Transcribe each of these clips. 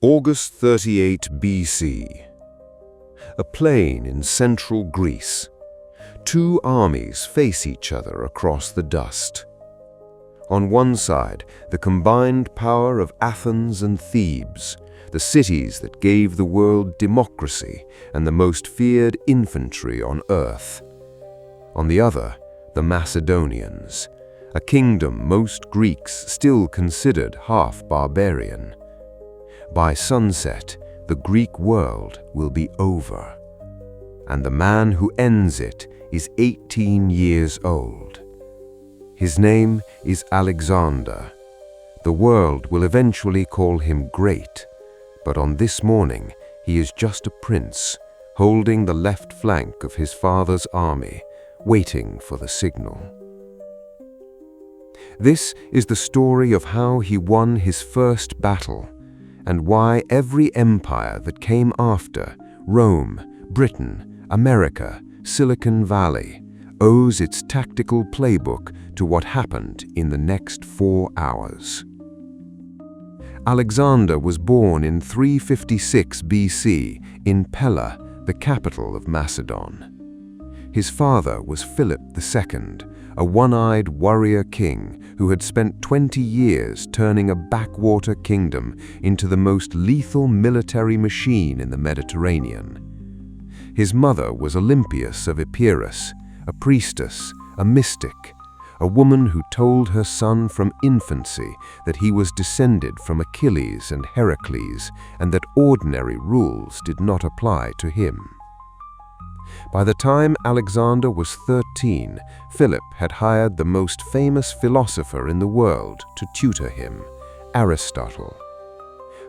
August 38 BC. A plain in central Greece. Two armies face each other across the dust. On one side, the combined power of Athens and Thebes, the cities that gave the world democracy and the most feared infantry on earth. On the other, the Macedonians, a kingdom most Greeks still considered half barbarian. By sunset, the Greek world will be over, and the man who ends it is 18 years old. His name is Alexander. The world will eventually call him great, but on this morning he is just a prince, holding the left flank of his father's army, waiting for the signal. This is the story of how he won his first battle, and why every empire that came after, Rome, Britain, America, Silicon Valley, owes its tactical playbook to what happened in the next 4 hours. Alexander was born in 356 BC in Pella, the capital of Macedon. His father was Philip II, a one-eyed warrior king who had spent 20 years turning a backwater kingdom into the most lethal military machine in the Mediterranean. His mother was Olympias of Epirus, a priestess, a mystic, a woman who told her son from infancy that he was descended from Achilles and Heracles and that ordinary rules did not apply to him. By the time Alexander was 13, Philip had hired the most famous philosopher in the world to tutor him, Aristotle.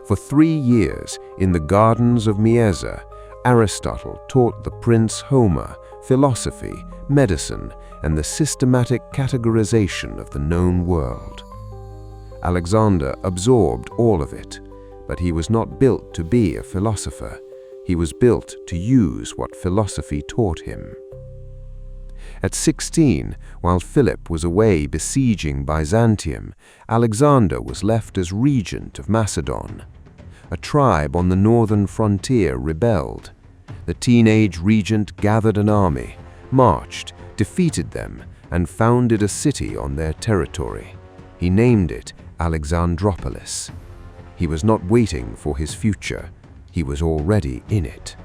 For 3 years, in the gardens of Mieza, Aristotle taught the prince Homer philosophy, medicine, and the systematic categorization of the known world. Alexander absorbed all of it, but he was not built to be a philosopher. He was built to use what philosophy taught him. At 16, while Philip was away besieging Byzantium, Alexander was left as regent of Macedon. A tribe on the northern frontier rebelled. The teenage regent gathered an army, marched, defeated them, and founded a city on their territory. He named it Alexandropolis. He was not waiting for his future. He was already in it.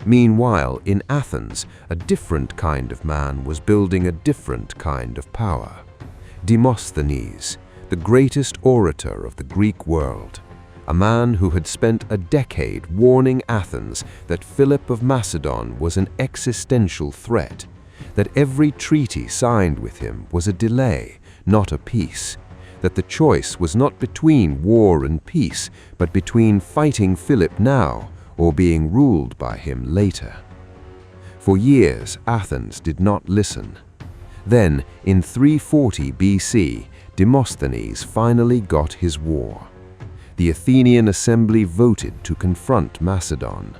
Meanwhile, in Athens, a different kind of man was building a different kind of power. Demosthenes, the greatest orator of the Greek world, a man who had spent a decade warning Athens that Philip of Macedon was an existential threat, that every treaty signed with him was a delay, not a peace, that the choice was not between war and peace, but between fighting Philip now or being ruled by him later. For years, Athens did not listen. Then, in 340 BC, Demosthenes finally got his war. The Athenian assembly voted to confront Macedon.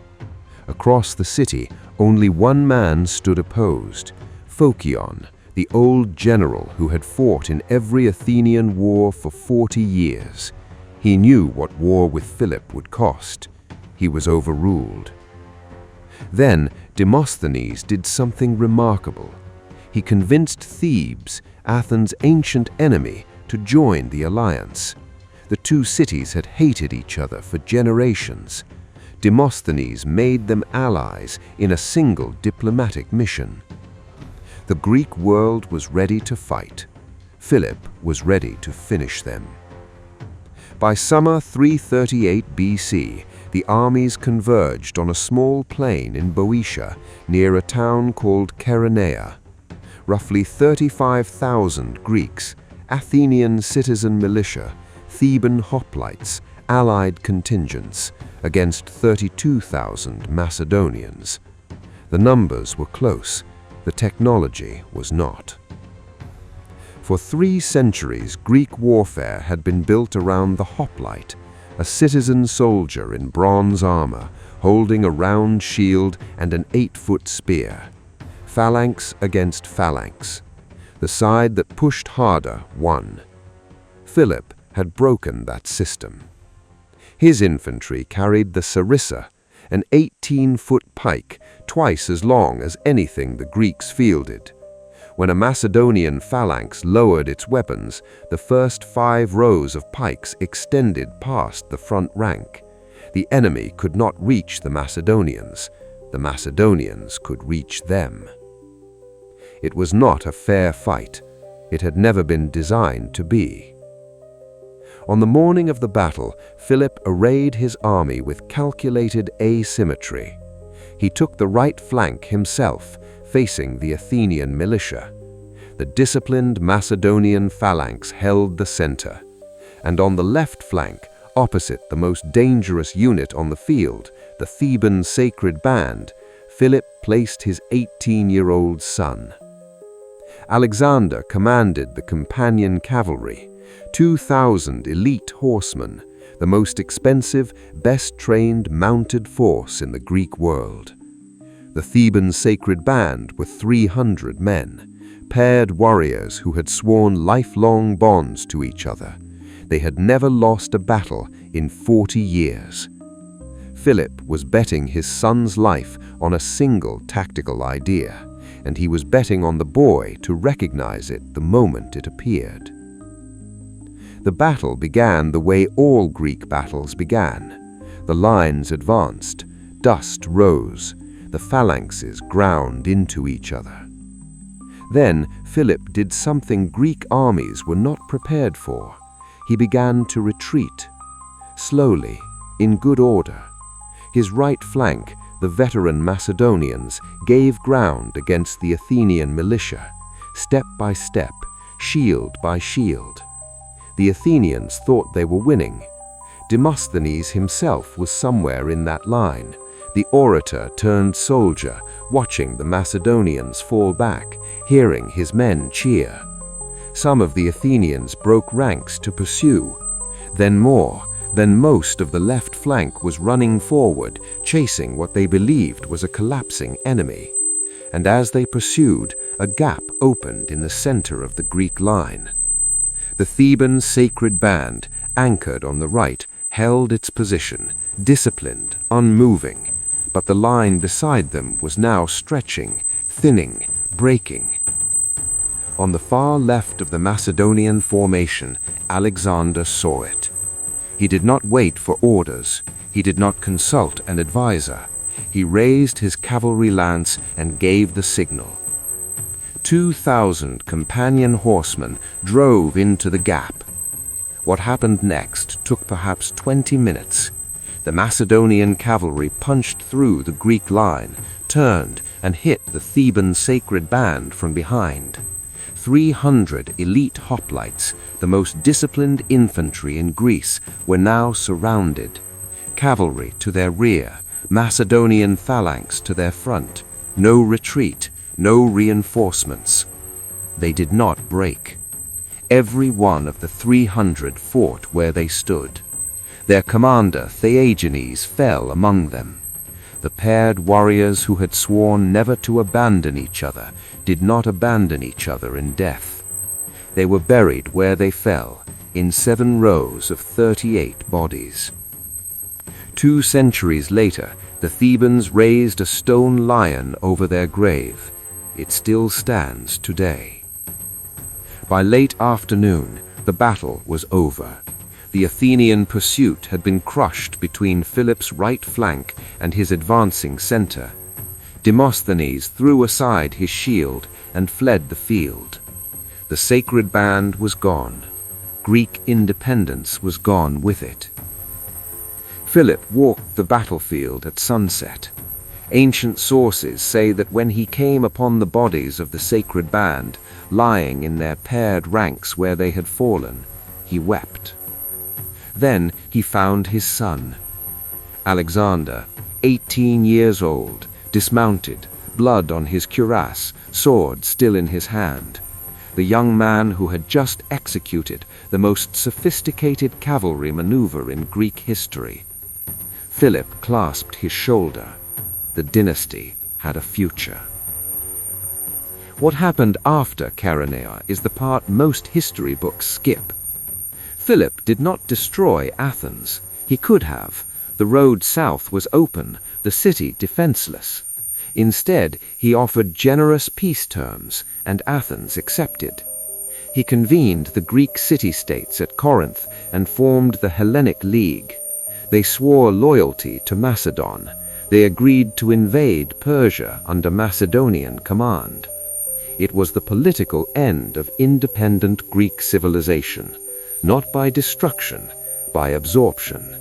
Across the city, only one man stood opposed, Phocion, the old general who had fought in every Athenian war for 40 years. He knew what war with Philip would cost. He was overruled. Then Demosthenes did something remarkable. He convinced Thebes, Athens' ancient enemy, to join the alliance. The two cities had hated each other for generations. Demosthenes made them allies in a single diplomatic mission. The Greek world was ready to fight. Philip was ready to finish them. By summer 338 BC, the armies converged on a small plain in Boeotia near a town called Chaeronea. Roughly 35,000 Greeks, Athenian citizen militia, Theban hoplites, allied contingents, against 32,000 Macedonians. The numbers were close. The technology was not. For 3 centuries, Greek warfare had been built around the hoplite, a citizen soldier in bronze armor, holding a round shield and an 8-foot spear. Phalanx against phalanx. The side that pushed harder won. Philip had broken that system. His infantry carried the sarissa, an 18-foot pike, twice as long as anything the Greeks fielded. When a Macedonian phalanx lowered its weapons, the first 5 rows of pikes extended past the front rank. The enemy could not reach the Macedonians. The Macedonians could reach them. It was not a fair fight. It had never been designed to be. On the morning of the battle, Philip arrayed his army with calculated asymmetry. He took the right flank himself, facing the Athenian militia. The disciplined Macedonian phalanx held the center, and on the left flank, opposite the most dangerous unit on the field, the Theban Sacred Band, Philip placed his 18-year-old son. Alexander commanded the companion cavalry, 2,000 elite horsemen, the most expensive, best-trained mounted force in the Greek world. The Theban Sacred Band were 300 men, paired warriors who had sworn lifelong bonds to each other. They had never lost a battle in 40 years. Philip was betting his son's life on a single tactical idea, and he was betting on the boy to recognize it the moment it appeared. The battle began the way all Greek battles began. The lines advanced, dust rose, the phalanxes ground into each other. Then Philip did something Greek armies were not prepared for. He began to retreat, slowly, in good order. His right flank, the veteran Macedonians, gave ground against the Athenian militia, step by step, shield by shield. The Athenians thought they were winning. Demosthenes himself was somewhere in that line, the orator turned soldier, watching the Macedonians fall back, hearing his men cheer. Some of the Athenians broke ranks to pursue. Then most of the left flank was running forward, chasing what they believed was a collapsing enemy. And as they pursued, a gap opened in the center of the Greek line. The Theban Sacred Band, anchored on the right, held its position, disciplined, unmoving. But the line beside them was now stretching, thinning, breaking. On the far left of the Macedonian formation, Alexander saw it. He did not wait for orders. He did not consult an advisor. He raised his cavalry lance and gave the signal. 2,000 companion horsemen drove into the gap. What happened next took perhaps 20 minutes. The Macedonian cavalry punched through the Greek line, turned, and hit the Theban Sacred Band from behind. 300 elite hoplites, the most disciplined infantry in Greece, were now surrounded. Cavalry to their rear, Macedonian phalanx to their front. No retreat, no reinforcements. They did not break. Every one of the 300 fought where they stood. Their commander, Theagenes, fell among them. The paired warriors who had sworn never to abandon each other did not abandon each other in death. They were buried where they fell, in 7 rows of 38 bodies. 2 centuries later, the Thebans raised a stone lion over their grave. It still stands today. By late afternoon, the battle was over. The Athenian pursuit had been crushed between Philip's right flank and his advancing center. Demosthenes threw aside his shield and fled the field. The Sacred Band was gone. Greek independence was gone with it. Philip walked the battlefield at sunset. Ancient sources say that when he came upon the bodies of the Sacred Band, lying in their paired ranks where they had fallen, he wept. Then he found his son. Alexander, 18 years old, dismounted, blood on his cuirass, sword still in his hand. The young man who had just executed the most sophisticated cavalry maneuver in Greek history. Philip clasped his shoulder. The dynasty had a future. What happened after Chaeronea is the part most history books skip. Philip did not destroy Athens. He could have. The road south was open, the city defenseless. Instead, he offered generous peace terms, and Athens accepted. He convened the Greek city-states at Corinth and formed the Hellenic League. They swore loyalty to Macedon. They agreed to invade Persia under Macedonian command. It was the political end of independent Greek civilization, not by destruction, by absorption.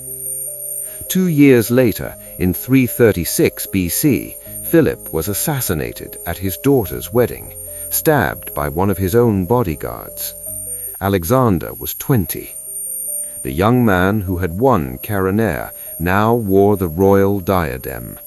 2 years later, in 336 BC, Philip was assassinated at his daughter's wedding, stabbed by one of his own bodyguards. Alexander was 20. The young man who had won Chaeronea now wore the royal diadem.